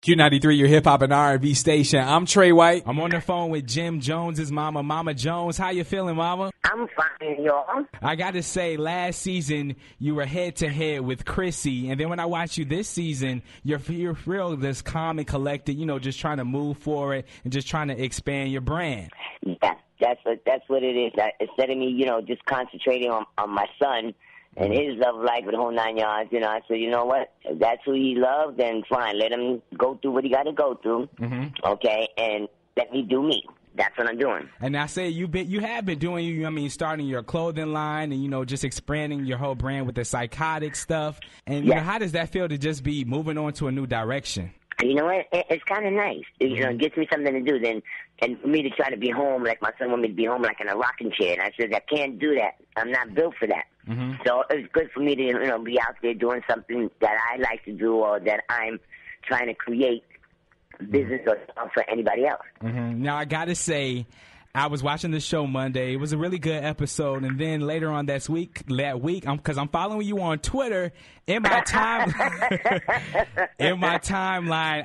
Q93, your hip-hop and R&B station. I'm Trey White. I'm on the phone with Jim Jones's mama, Momma Jones. How you feeling, mama? I'm fine, y'all. I got to say, last season, you were head-to-head with Chrissy. And then when I watch you this season, you're real just calm and collected, you know, just trying to move forward and just trying to expand your brand. Yeah, that's what it is. Instead of me, you know, just concentrating on my son and his love life with the whole 9 yards, you know, I said, you know what? If that's who he loves, then fine. Let him go through what he got to go through, okay? And let me do me. That's what I'm doing. And I say you have been doing, starting your clothing line and, you know, just expanding your whole brand with the psychotic stuff. And you know, how does that feel to just be moving on to a new direction? You know what? It's kind of nice. You know, it gives me something to do. And for me to try to be home, like my son wanted me to be home like in a rocking chair. And I said, I can't do that. I'm not built for that. So it's good for me to, you know, be out there doing something that I like to do or that I'm trying to create business or for anybody else. Now, I got to say, I was watching the show Monday. It was a really good episode. And then later on that week, because I'm following you on Twitter, in my timeline,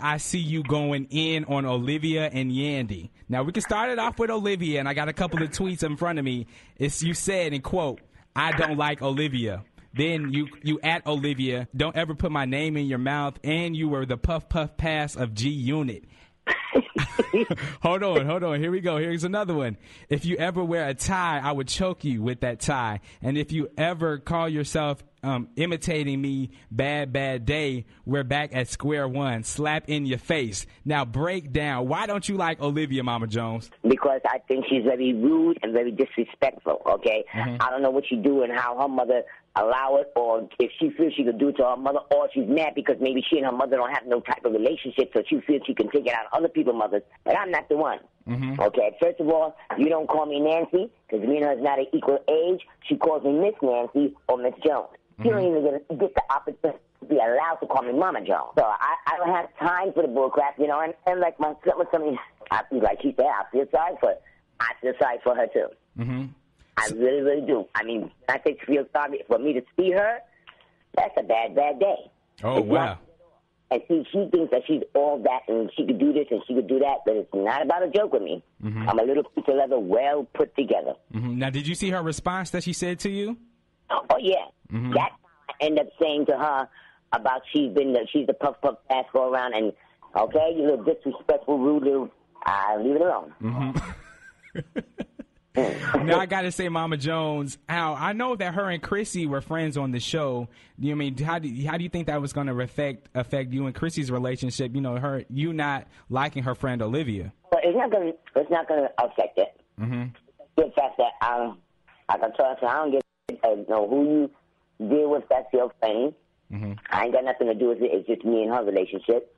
I see you going in on Olivia and Yandy. Now, we can start it off with Olivia, and I got a couple of tweets in front of me. You said, and quote, "I don't like Olivia." Then you at Olivia, "Don't ever put my name in your mouth," and you were the puff puff pass of G Unit. Hold on. Here we go. Here's another one. "If you ever wear a tie, I would choke you with that tie. And if you ever call yourself imitating me, bad day, we're back at square one. Slap in your face." Now break down. Why don't you like Olivia, Momma Jones? Because I think she's very rude and very disrespectful, okay? I don't know what she do and how her mother allow it, or if she feels she could do it to her mother, or she's mad because maybe she and her mother don't have no type of relationship, so she feels she can take it out on other people's mothers. But I'm not the one. Okay, first of all, you don't call me Nancy, because me and her is not an equal age. She calls me Miss Nancy or Miss Jones. She don't even get the opportunity to be allowed to call me Momma Jones. So I don't have time for the bullcrap, you know, and like my son was telling me, like he said, I feel sorry for her. I feel sorry for her, too. I really, really do. I mean, I think she feels sorry for me to see her. That's a bad day. Oh, wow. And see, she thinks that she's all that and she could do this and she could do that, but it's not about a joke with me. I'm a little piece of leather well put together. Now, did you see her response that she said to you? Oh, yeah. That's how I end up saying to her about she's the puff ass go around and, okay, you little disrespectful, rude little, leave it alone. Now, I got to say, Momma Jones, I know that her and Chrissy were friends on the show. How do you think that was going to affect you and Chrissy's relationship? You know, you not liking her friend Olivia. Well, it's not going to affect it. The fact that I can tell her, I don't give know who you deal with. That's your friend. I ain't got nothing to do with it. It's just me and her relationship.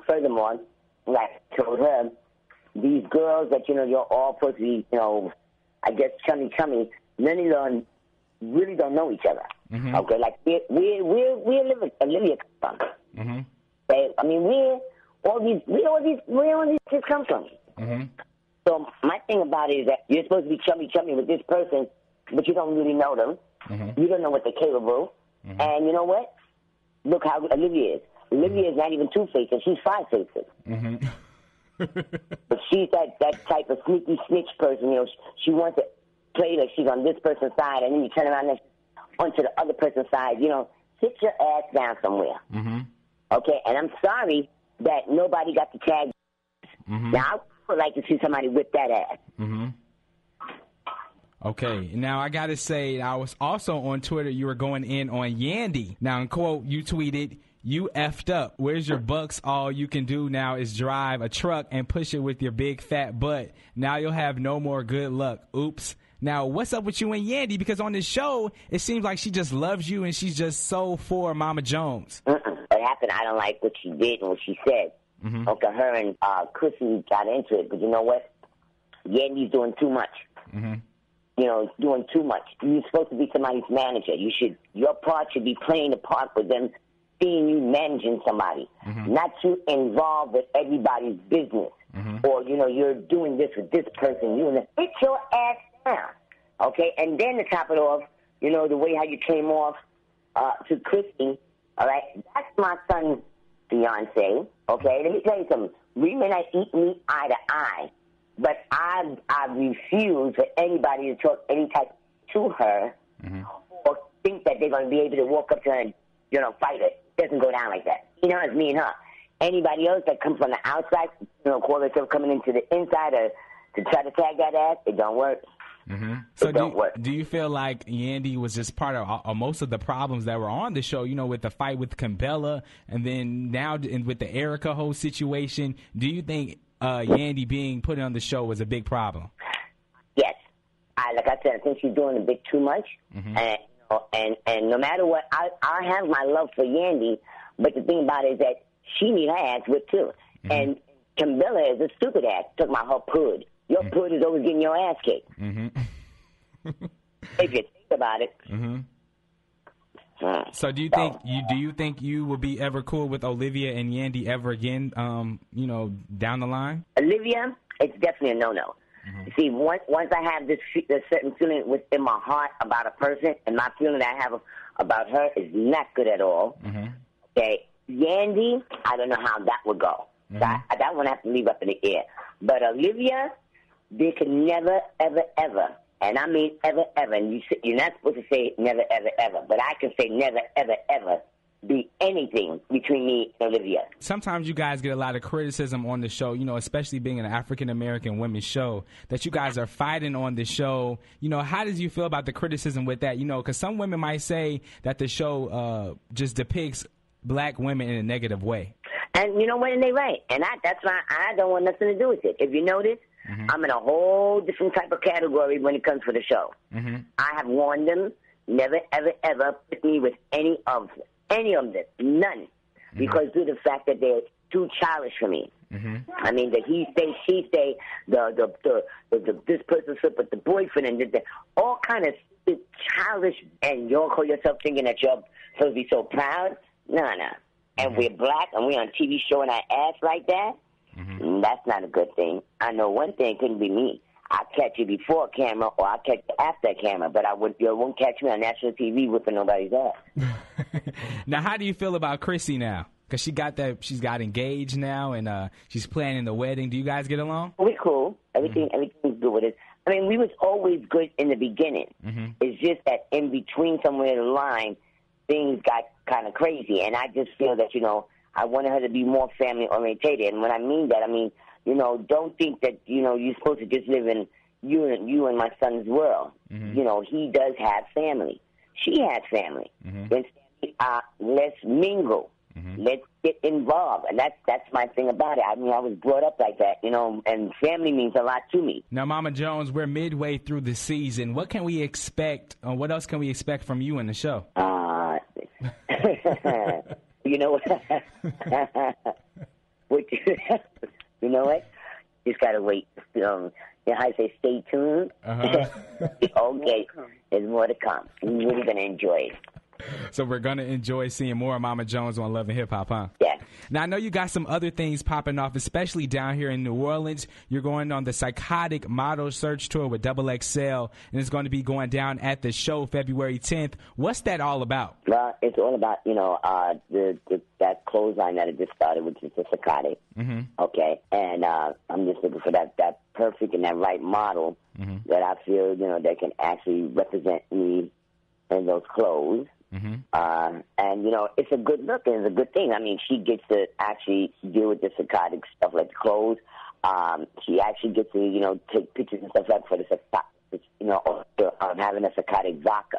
Furthermore, like I told her, these girls that, you know, you're all supposed to be, you know, I guess chummy, none of them really don't know each other. Okay, like we're Olivia come from. Okay? I mean, where all these kids come from. So my thing about it is that you're supposed to be chummy with this person, but you don't really know them. You don't know what they're capable. And you know what? Look how Olivia is. Olivia is not even two-faced, she's five-faced. But she's that type of sneaky snitch person, you know. She wants to play like she's on this person's side, and then you turn around and onto the other person's side. You know, sit your ass down somewhere. Okay, and I'm sorry that nobody got the tag. Now, I would like to see somebody whip that ass. Okay, now I gotta say, I was also on Twitter, you were going in on Yandy. Now, in quote, you tweeted, "You effed up. Where's your bucks? All you can do now is drive a truck and push it with your big fat butt. Now you'll have no more good luck. Oops." Now, what's up with you and Yandy? Because on this show, it seems like she just loves you and she's just so for Momma Jones. What happened, I don't like what she did and what she said. Okay, her and Chrissy got into it, but you know what? Yandy's doing too much. You know, doing too much. You're supposed to be somebody's manager. Your part should be playing the part with them, seeing you managing somebody, not you involved with everybody's business. Or, you know, you're doing this with this person. You know, sit your ass down, okay? And then to top it off, you know, the way how you came off to Chrissy, all right? That's my son fiance. Okay, let me tell you something. We may not eat meat eye to eye, but I refuse for anybody to talk any type to her or think that they're going to be able to walk up to her and, fight her. It doesn't go down like that. It's me and her. Anybody else that comes from the outside, call themselves coming into the inside or to try to tag that ass, it don't work. So do you feel like Yandy was just part of most of the problems that were on the show, with the fight with Kimbella and then now with the Erica whole situation? Do you think Yandy being put on the show was a big problem? Yes. Like I said, I think she's doing a bit too much. And no matter what, I have my love for Yandy, but the thing about it is that she needs her ass whipped too. And Kimbella is a stupid ass. Talking about her pud. Your pud is always getting your ass kicked. If you think about it. So do you think you will be ever cool with Olivia and Yandy ever again? Down the line. Olivia, it's definitely a no-no. See, once I have this certain feeling within my heart about a person, and my feeling that I have about her is not good at all. Okay, Yandy, I don't know how that would go. So that one I have to leave up in the air. But Olivia, they can never, ever, ever, and I mean ever, ever, and you're not supposed to say never, ever, ever, but I can say never, ever, ever be anything between me and Olivia. Sometimes you guys get a lot of criticism on the show, especially being an African-American women's show, that you guys are fighting on the show. How did you feel about the criticism with that? Because some women might say that the show just depicts black women in a negative way. And you know what? And they're right. And that's why I don't want nothing to do with it. If you notice, I'm in a whole different type of category when it comes to the show. I have warned them, never, ever, ever put me with any of them, none, because due to the fact that they're too childish for me. I mean, the he say, she say, the this person slept with the boyfriend, and all kind of childish, and you all call yourself thinking that you're supposed to be so proud? No. And we're black, and we're on TV showing our ass like that? That's not a good thing. I know one thing, it couldn't be me. I'll catch you before camera, or I'll catch you after camera, but you won't catch me on national TV whipping nobody's ass. Now, how do you feel about Chrissy now? Because she's got engaged now, and she's planning the wedding. Do you guys get along? We're cool. Everything's good with it. I mean, we was always good in the beginning. It's just that in between somewhere in the line, things got kind of crazy, and I just feel that, I wanted her to be more family-orientated. And when I mean that, I mean, don't think that, you're supposed to just live in you and my son's world. He does have family. She has family. Let's mingle. Let's get involved. And that's my thing about it. I mean, I was brought up like that, and family means a lot to me. Now, Momma Jones, we're midway through the season. What can we expect, what else can we expect from you in the show? You know what? You know what? Just gotta wait. I say stay tuned. Okay, there's more to come. We're really gonna enjoy it. So we're going to enjoy seeing more of Momma Jones on Love and Hip Hop, huh? Yeah. Now, I know you got some other things popping off, especially down here in New Orleans. You're going on the Psychotic Model Search Tour with XXL, and it's going to be going down at the show February 10th. What's that all about? Well, it's all about, that clothesline that I just started, which is the Psychotic. Okay? And I'm just looking for that perfect and that right model that I feel, that can actually represent me in those clothes. And, it's a good look and it's a good thing. I mean, she gets to actually deal with the psychotic stuff like the clothes. She actually gets to, take pictures and stuff like for the psychotic, having a psychotic vodka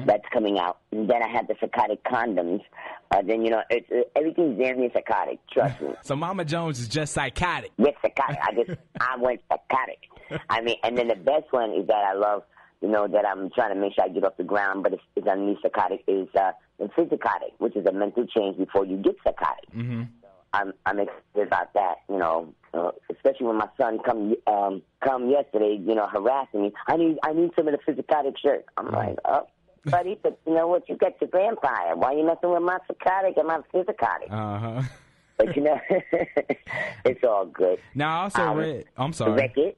that's coming out. And then I have the psychotic condoms. Then, everything's damn near psychotic. Trust me. So Momma Jones is just psychotic. Yes, psychotic. I went psychotic. I mean, and then the best one is that I love, that I'm trying to make sure I get off the ground, but it's underneath psychotic, is the physicotic, which is a mental change before you get psychotic. So I'm excited about that, especially when my son come yesterday, harassing me. I need some of the physicotic shirts. I'm like, oh, buddy, but you know what? You got your vampire. Why are you messing with my psychotic and my physicotic? But, it's all good. Now, I also read, I'm sorry. The record,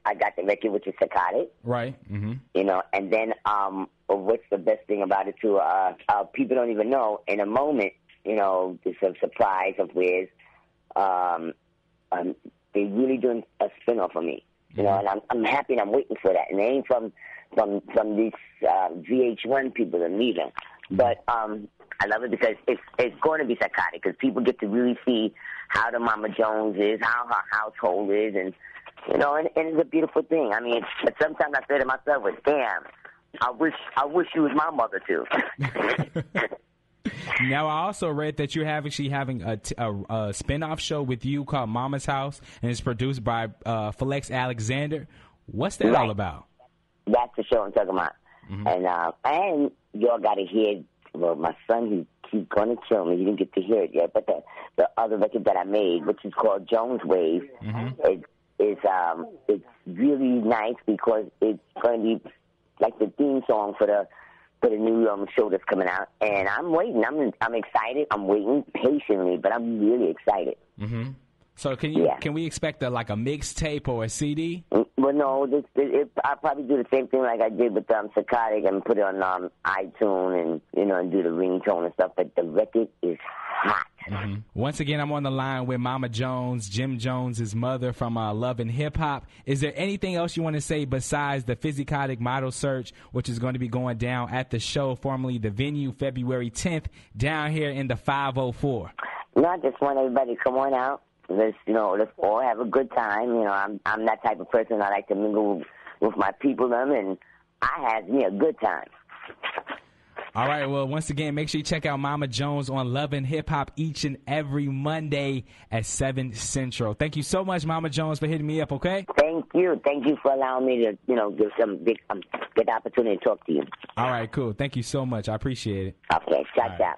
I got the record, which is psychotic. Right. And then what's the best thing about it, too? People don't even know. In a moment, you know, it's a surprise of Wiz. They really doing a spin-off of me, you know, and I'm happy and I'm waiting for that. And they ain't from these VH1 people that need them. But I love it because it's going to be psychotic because people get to really see how the Momma Jones is, how her household is, and you know, and it's a beautiful thing. I mean, but sometimes I say to myself, well, damn, I wish you was my mother too. Now, I also read that you're actually having a spin-off show with you called Mama's House, and it's produced by Flex Alexander. What's that all about? That's the show I'm talking about. And y'all got to hear, well, my son, he's going to kill me. He didn't get to hear it yet, but the other record that I made, which is called Jones Wave, it's really nice because it's going to be like the theme song for the new show that's coming out, and I'm waiting. I'm excited. I'm waiting patiently, but I'm really excited. So can we expect a mixtape or a CD? Well, no. I'll probably do the same thing like I did with Psychotic and put it on iTunes and do the ringtone and stuff. But the record is hot. Once again, I'm on the line with Momma Jones, Jim Jones' mother from Love and Hip Hop. Is there anything else you want to say besides the Physicotic model search, which is going to be going down at the show, formerly the venue, February 10th, down here in the 504? No, I just want everybody to come on out. Let's all have a good time. You know, I'm that type of person. I like to mingle with my people, and I have me a good time. All right, well, once again, make sure you check out Momma Jones on Love and Hip Hop each and every Monday at 7 Central. Thank you so much, Momma Jones, for hitting me up, okay? Thank you. Thank you for allowing me to, give some good opportunity to talk to you. All right, cool. Thank you so much. I appreciate it. Okay, ciao.